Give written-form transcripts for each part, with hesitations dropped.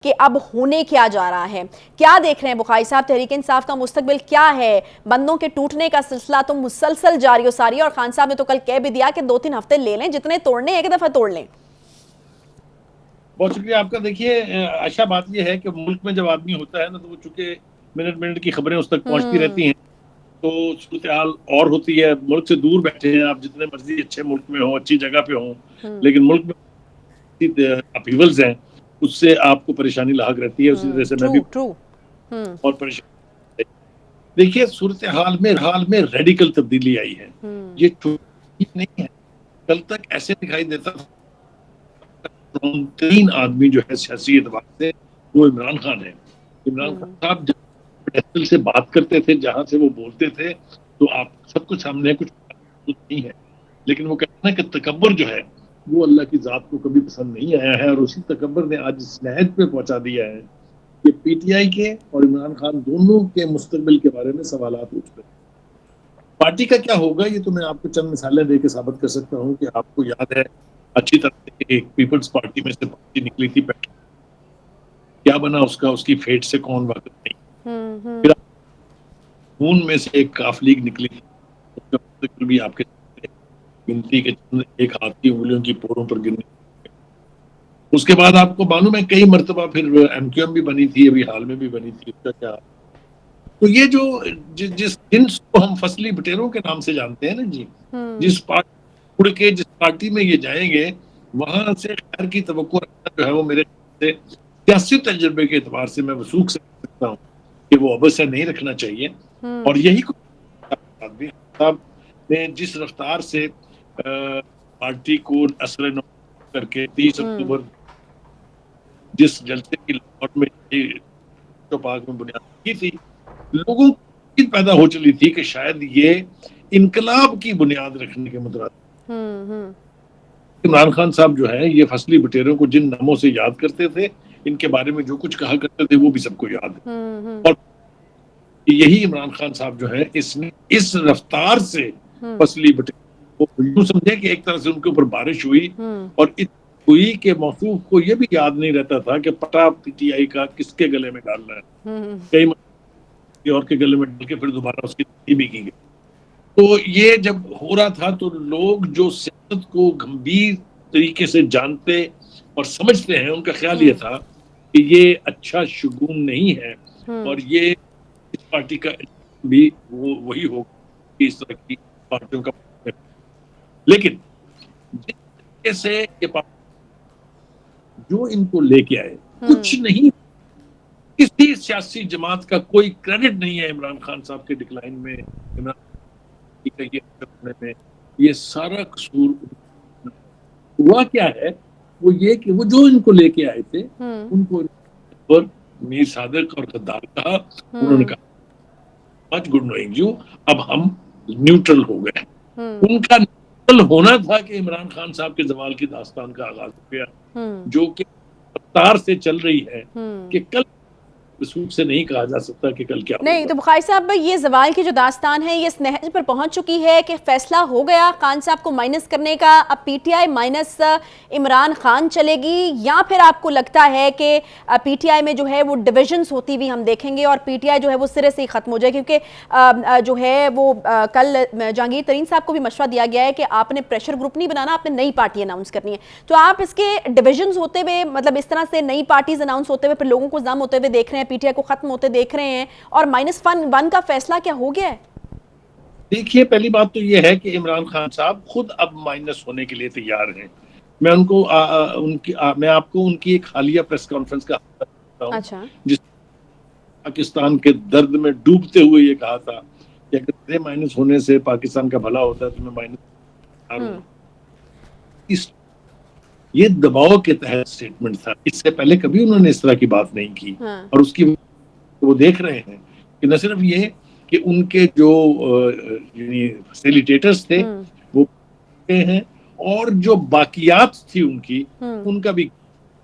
کہ اب ہونے کیا جا رہا ہے. کیا دیکھ رہے ہیں بخاری صاحب؟ تحریک انصاف کا مستقبل کیا ہے؟ بندوں کے ٹوٹنے کا سلسلہ تو مسلسل جاری و ساری ہے، اور خان صاحب نے تو کل کہہ بھی دیا کہ 2-3 ہفتے لے لیں، جتنے توڑنے ایک دفعہ توڑ لیں. بہت شکریہ آپ کا. دیکھیے اچھا بات یہ ہے کہ ملک میں جب آدمی ہوتا ہے نا تو وہ چونکہ منٹ منٹ کی خبریں اس تک پہنچتی رہتی ہیں، تو صورتحال اور ہوتی ہے. ملک سے دور بیٹھے ہیں آپ، جتنے مرضی اچھے ملک میں ہوں، اچھی جگہ پہ ہوں، لیکن ملک میں اپیولز ہیں، اس سے آپ کو پریشانی لاحق رہتی ہے. اسی طرح سے میں بھی اور پریشانی. دیکھیے حال میں ریڈیکل تبدیلی آئی ہے. یہ ٹھیک نہیں ہے. کل تک ایسے دکھائی دیتا تھا ترین آدمی جو ہے سیاسی اعتبار سے وہ عمران خان ہے. عمران خان صاحب جب سے بات کرتے تھے، جہاں سے وہ بولتے تھے، تو آپ سب کچھ سامنے کچھ نہیں ہے. لیکن وہ کہتے ہیں کہ تکبر جو ہے وہ اللہ کی ذات کو کبھی پسند نہیں آیا ہے، اور اسی تکبر نے آج اس نہج پہ پہنچا دیا ہے کہ پی ٹی آئی کے اور عمران خان دونوں کے مستقبل کے بارے میں سوالات اٹھ رہے ہیں. پارٹی کا کیا ہوگا یہ تو میں آپ کو چند مثالیں دے کے ثابت کر سکتا ہوں کہ آپ کو یاد ہے اچھی طرح سے ایک پیپلز پارٹی میں سے پارٹی نکلی تھی، کیا بنا اس کا، اس کی فیٹ سے کون واقف نہیں. پھر خون میں سے ایک کاف لیگ نکلی تھی، اس کا مستقبل بھی آپ کے گنتی کے چند ایک ہاتھ کی انگلیوں کی پوروں پر گرنے. اس کے بعد آپ کو معلوم ہے کئی مرتبہ پھر ایم کیو ایم بھی بنی تھی، ابھی حال میں بھی بنی تھی. اس کا کیا؟ تو یہ جو جس جنس کو ہم فصلی بٹیروں کے نام سے جانتے ہیں نا جی، جس پارٹی اڑ کے جس پارٹی میں یہ جائیں گے، وہاں سے خیر کی توقع رکھنا جو ہے وہ میرے سے سیاسی تجربے کے اعتبار سے میں وثوق سے کہہ سکتا ہوں کہ وہ اب سے نہیں رکھنا چاہیے. اور یہی صاحب نے جس رفتار سے پارٹی کو اثر نو کر کے 30 اکتوبر جس جلسے کی لاہور میں پاک میں بنیاد کی تھی، لوگوں کو پیدا ہو چلی تھی کہ شاید یہ انقلاب کی بنیاد رکھنے کے مترادف. عمران خان صاحب جو ہے یہ فصلی بٹیروں کو جن ناموں سے یاد کرتے تھے، ان کے بارے میں جو کچھ کہا کرتے تھے وہ بھی سب کو یاد ہے. اور یہی عمران خان صاحب جو ہے اس نے اس رفتار سے فصلی بٹیروں کو یوں سمجھے کہ ایک طرح سے ان کے اوپر بارش ہوئی، اور ہوئی کہ موصوف کو یہ بھی یاد نہیں رہتا تھا کہ پٹا پی ٹی آئی کا کس کے گلے میں ڈالنا ہے. کئی اور کے گلے میں ڈال کے پھر دوبارہ اس کی تحقیق بھی کی گئی. تو یہ جب ہو رہا تھا تو لوگ جو سیاست کو گمبھیر طریقے سے جانتے اور سمجھتے ہیں، ان کا خیال یہ تھا کہ یہ اچھا شگون نہیں ہے، اور یہ اس پارٹی کا بھی وہی ہوگا کہ اس طرح کی پارٹیوں کا. لیکن جس طریقے سے یہ جو ان کو لے کے آئے، کچھ نہیں، کسی سیاسی جماعت کا کوئی کریڈٹ نہیں ہے عمران خان صاحب کے ڈکلائن میں، یہ سارا قصور ہوا. کیا ہے وہ یہ کہ وہ جو ان کو لے کے آئے تھے ان کو میر صادق اور غدار کہا. انہوں نے کہا مچ گڈ نوئنگ یو، اب ہم نیوٹرل ہو گئے. ان کا نیوٹرل ہونا تھا کہ عمران خان صاحب کے زوال کی داستان کا آغاز ہو گیا، جو کہ رفتار سے چل رہی ہے کہ کل وثوق سے نہیں کہا جا سکتا کہ کل کیا ہوگا. نہیں تو بخاری صاحب یہ زوال کی جو داستان ہے یہ اس نہج پر پہنچ چکی ہے کہ فیصلہ ہو گیا خان صاحب کو مائنس کرنے کا، اب P T I minus Imran Khan چلے گی، یا پھر آپ کو لگتا ہے کہ پی ٹی آئی میں جو ہے وہ ڈویژنز ہوتی ہوئی ہم دیکھیں گے اور پی ٹی آئی جو ہے وہ سرے سے ہی ختم ہو جائے؟ کیونکہ جو ہے وہ کل جہانگیر ترین صاحب کو بھی مشورہ دیا گیا ہے کہ آپ نے پریشر گروپ نہیں بنانا، آپ نے نئی پارٹی اناؤنس کرنی ہے. تو آپ اس کے ڈویژنز ہوتے ہوئے، مطلب اس طرح سے نئی پارٹیز اناؤنس ہوتے ہوئے پھر لوگوں کو ضم ہوتے ہوئے دیکھ رہے ہیں، پی ٹی آئی کو ختم ہوتے دیکھ رہے ہیں، اور -1 کا فیصلہ کیا ہو گیا ہے؟ دیکھیے پہلی بات تو یہ ہے کہ عمران خان صاحب خود اب مائنس ہونے کے لیے تیار ہیں. میں ان کو میں آپ کو ان کی ایک حالیہ پریس کانفرنس کا اچھا، جس پاکستان کے درد میں ڈوبتے ہوئے یہ کہا تھا کہ اگر میرے مائنس ہونے سے پاکستان کا بھلا ہوتا ہے تو میں مائنس. یہ دباؤ کے تحت سٹیٹمنٹ تھا، اس سے پہلے کبھی انہوں نے اس طرح کی بات نہیں کی. اور اس کی وہ دیکھ رہے ہیں کہ نہ صرف یہ کہ ان کے جو فیسیلیٹیٹرز تھے وہ ہیں، اور جو باقیات تھی ان کی، ان کا بھی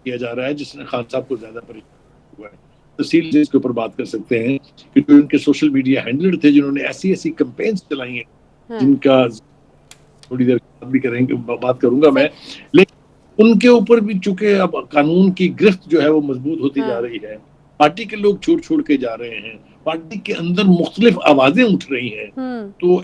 کیا جا رہا ہے، جس نے خان صاحب کو زیادہ پریشان ہوا ہے. تفصیل سے اس کے اوپر بات کر سکتے ہیں کہ جو ان کے سوشل میڈیا ہینڈلر تھے جنہوں نے ایسی کمپینز چلائی ہیں، جن کا تھوڑی دیر بھی کریں گے، بات کروں گا میں. لیکن ان کے اوپر بھی چونکہ اب قانون کی گرفت جو ہے وہ مضبوط ہوتی جا ہاں رہی ہے، پارٹی کے لوگ چھوڑ کے جا رہے ہیں، پارٹی کے اندر مختلف آوازیں اٹھ رہی ہیں، ہوں تو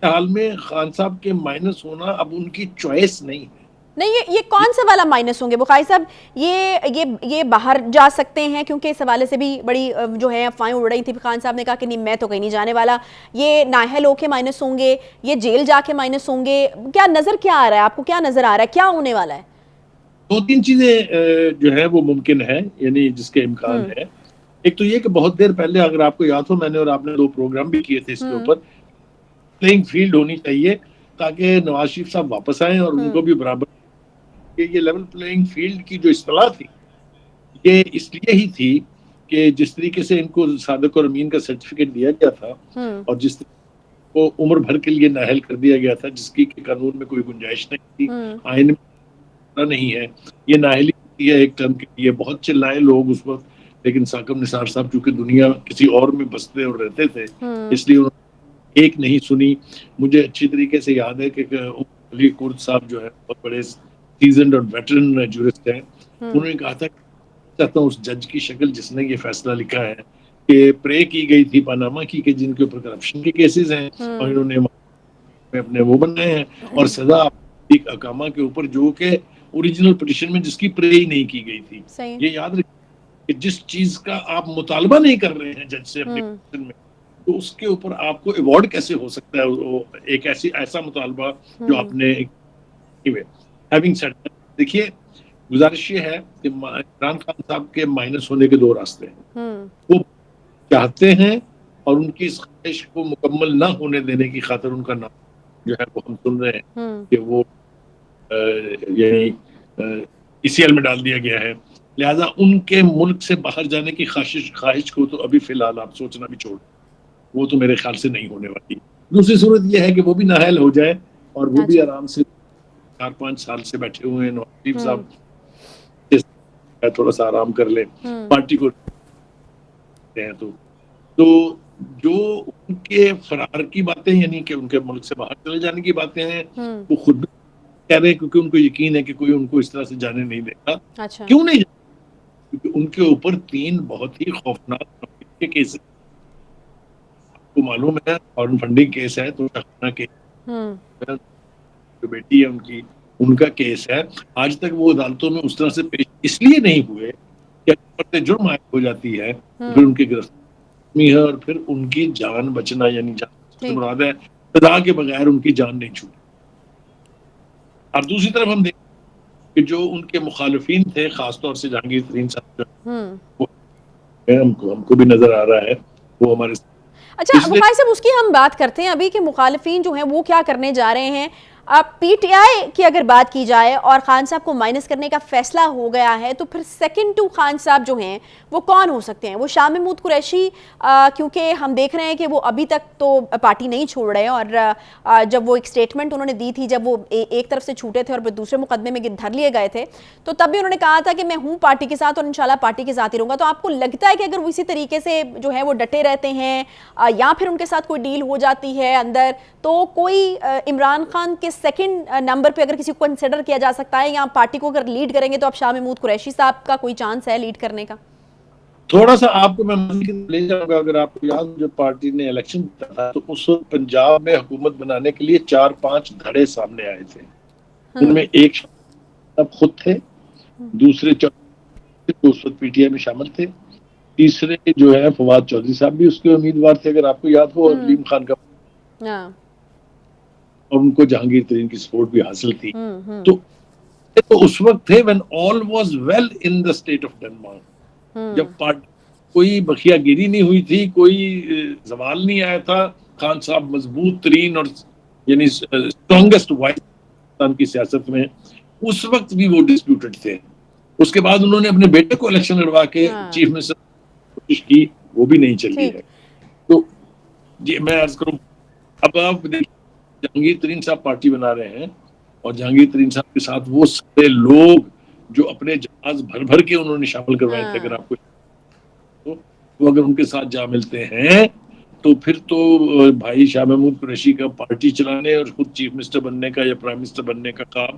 حال میں خان صاحب کے مائنس ہونا اب ان کی چوائس نہیں ہے۔ نہیں، یہ کون سا والا مائنس ہوں گے بخاری صاحب؟ یہ باہر جا سکتے ہیں، کیونکہ اس حوالے سے بھی بڑی جو ہے افواہیں اڑ رہی تھی، خان صاحب نے کہا کہ نہیں میں تو کہیں نہیں جانے والا، یہ نااہل ہو کے مائنس ہوں گے، یہ جیل جا کے مائنس ہوں گے، کیا نظر کیا آ رہا ہے آپ کو؟ کیا نظر آ رہا ہے کیا ہونے والا ہے؟ دو تین چیزیں جو ہے وہ ممکن ہے، یعنی جس کے امکان ہوں ہے۔ ایک تو یہ کہ بہت دیر پہلے اگر آپ کو یاد ہو، میں نے اور آپ نے 2 پروگرام بھی کیے تھے اس کے ہوں اوپر، پلینگ فیلڈ ہونی چاہیے تاکہ نواز شریف صاحب واپس آئیں اور ان کو ہوں بھی برابر، کہ یہ لیول پلینگ فیلڈ کی جو اصطلاح تھی یہ اس لیے ہی تھی کہ جس طریقے سے ان کو صادق اور امین کا سرٹیفکیٹ دیا گیا تھا ہوں اور جس طریقے کو عمر بھر کے لیے نااہل کر دیا گیا تھا، جس کی کہ قانون میں کوئی گنجائش نہیں تھی، ہوں آئین میں نہیں ہے، یہ نااہلی ہوتی ہے ایک ٹرم کے لیے، بہت چلائے لوگ اس وقت، لیکن ثاقب نثار صاحب چونکہ دنیا کسی اور میں بستے اور رہتے تھے، ہوں اس لیے انہوں نے ایک نہیں سنی۔ مجھے اچھی طریقے سے یاد ہے کہ علی کرد صاحب جو ہے بہت بڑے سیزنڈ اور ویٹرن جورسٹ ہیں، ہوں انہوں نے کہا تھا چاہتا ہوں اس جج کی شکل جس نے یہ فیصلہ لکھا ہے کہ پرے کی گئی تھی پاناما کی کہ جن کے اوپر کرپشن کے کیسز ہیں اور ہوں انہوں نے اپنے وہ بنائے ہیں، اور سزا ایک اقامہ کے اوپر جو کہ اوریجنل پٹیشن میں جس کی پرے ہی نہیں کی گئی تھی۔ صحیح یہ یاد رکھیں کہ جس چیز کا آپ مطالبہ نہیں کر رہے ہیں جج سے اپنے ہوں پٹیشن میں، تو اس کے اوپر آپ کو ایوارڈ کیسے ہو سکتا ہے وہ ایک ایسا مطالبہ جو ہوں آپ نے ہیونگ سیڈ، دیکھیے گزارش یہ ہے کہ عمران خان صاحب کے مائنس ہونے کے 2 راستے ہیں، ہوں وہ چاہتے ہیں اور ان کی اس خواہش کو مکمل نہ ہونے دینے کی خاطر ان کا نام جو ہے وہ ہم سن رہے ہیں ہوں کہ وہ یعنی ای سی ایل میں ڈال دیا گیا ہے، لہٰذا ان کے ملک سے باہر جانے کی خواہش کو تو ابھی فی الحال آپ سوچنا بھی چھوڑ، وہ تو میرے خیال سے نہیں ہونے والی۔ دوسری صورت یہ ہے کہ وہ بھی نااہل ہو جائے اور وہ بھی اچھا آرام سے 4-5 سال سے بیٹھے ہوئے ہیں، نواز شریف ہوں صاحب تھوڑا سا آرام کر لیں، ہوں پارٹی کو ہیں تو جو ان کے فرار کی باتیں یعنی کہ ان کے ملک سے باہر چلے جانے کی باتیں ہیں، ہوں وہ خود بھی کہہ رہے ہیں کیونکہ ان کو یقین ہے کہ کوئی ان کو اس طرح سے جانے نہیں دے گا۔ اچھا کیوں نہیں جانے؟ کیونکہ ان کے اوپر 3 بہت ہی خوفناک کے کیس کو معلوم ہے، اور فنڈنگ کیس ہے، تو شاہانہ کیس ہوں ہے، جو بیٹی ہے ان کا کیس ہے، آج تک وہ عدالتوں میں اس طرح سے پیش اس لیے نہیں ہوئے کہ اگر جرم عائد ہو جاتی ہے تو پھر ہوں ان کی گرفتاری ہے اور پھر ان کی جان بچنا، یعنی جان سے ٹھیک مراد ہے سزا کے بغیر ان کی جان نہیں چھوٹی۔ اور دوسری طرف ہم دیکھیں کہ جو ان کے مخالفین تھے، خاص طور سے جہانگیر ترین صاحب ہوں ہم کو بھی نظر آ رہا ہے وہ ہمارے اچھا پچھلے بخاری صاحب، اس کی ہم بات کرتے ہیں ابھی کہ مخالفین جو ہیں وہ کیا کرنے جا رہے ہیں۔ پی ٹی آئی کی اگر بات کی جائے اور خان صاحب کو مائنس کرنے کا فیصلہ ہو گیا ہے تو پھر سیکنڈ ٹو خان صاحب جو ہیں وہ کون ہو سکتے ہیں؟ وہ شاہ محمود قریشی، کیونکہ ہم دیکھ رہے ہیں کہ وہ ابھی تک تو پارٹی نہیں چھوڑ رہے، اور جب وہ ایک سٹیٹمنٹ انہوں نے دی تھی جب وہ ایک طرف سے چھوٹے تھے اور پھر دوسرے مقدمے میں دھر لیے گئے تھے، تو تب بھی انہوں نے کہا تھا کہ میں ہوں پارٹی کے ساتھ اور انشاءاللہ پارٹی کے ساتھ ہی رہوں گا۔ تو آپ کو لگتا ہے کہ اگر وہ اسی طریقے سے جو ہے وہ ڈٹے رہتے ہیں یا پھر ان کے ساتھ کوئی ڈیل ہو جاتی ہے اندر، تو کوئی عمران خان کے سیکنڈ نمبر پہ اگر کسی کو کنسیڈر کیا جا سکتا ہے، یا پارٹی کو اگر لیڈ کریں گے تو اب شاہ محمود قریشی صاحب کا کوئی چانس ہے لیڈ کرنے کا؟ تھوڑا سا آپ کو میں لے جاؤں گا، اگر آپ کو یاد جب پارٹی نے الیکشن جیتا تھا تو اس وقت پنجاب میں حکومت بنانے کے لیے 4-5 دھڑے سامنے آئے تھے، ان میں ایک صاحب خود تھے، دوسرے جو اس وقت پی ٹی آئی میں شامل تھے، تیسرے جو ہے فواد چودھری صاحب بھی اس کے امیدوار تھے اگر آپ کو یاد ہو، اور علیم خان کا، اور ان کو جہانگیر ترین کی سپورٹ بھی حاصل تھی۔ تو اس وقت تھے when all was well in the state of Denmark، جب پارٹی کوئی بخیا گیری نہیں ہوئی تھی، کوئی زوال نہیں آیا تھا، خان صاحب مضبوط ترین اور یعنی اسٹرانگسٹ وائس پاکستان کی سیاست میں، اس وقت بھی وہ ڈسپیوٹڈ تھے۔ اس کے بعد انہوں نے اپنے بیٹے کو الیکشن لڑوا کے چیف منسٹر کوشش کی، وہ بھی نہیں چلی ہے۔ تو جی میں عرض کروں، اب آپ دیکھیں جہانگیر ترین صاحب پارٹی بنا رہے ہیں اور جہانگیر ترین صاحب کے ساتھ وہ سارے لوگ جو اپنے جہاز بھر بھر کے انہوں نے شامل کروائے تھے، اگر آپ کو وہ اگر ان کے ساتھ جا ملتے ہیں تو پھر تو بھائی شاہ محمود قریشی کا پارٹی چلانے اور خود چیف منسٹر بننے کا یا پرائم منسٹر بننے کا کام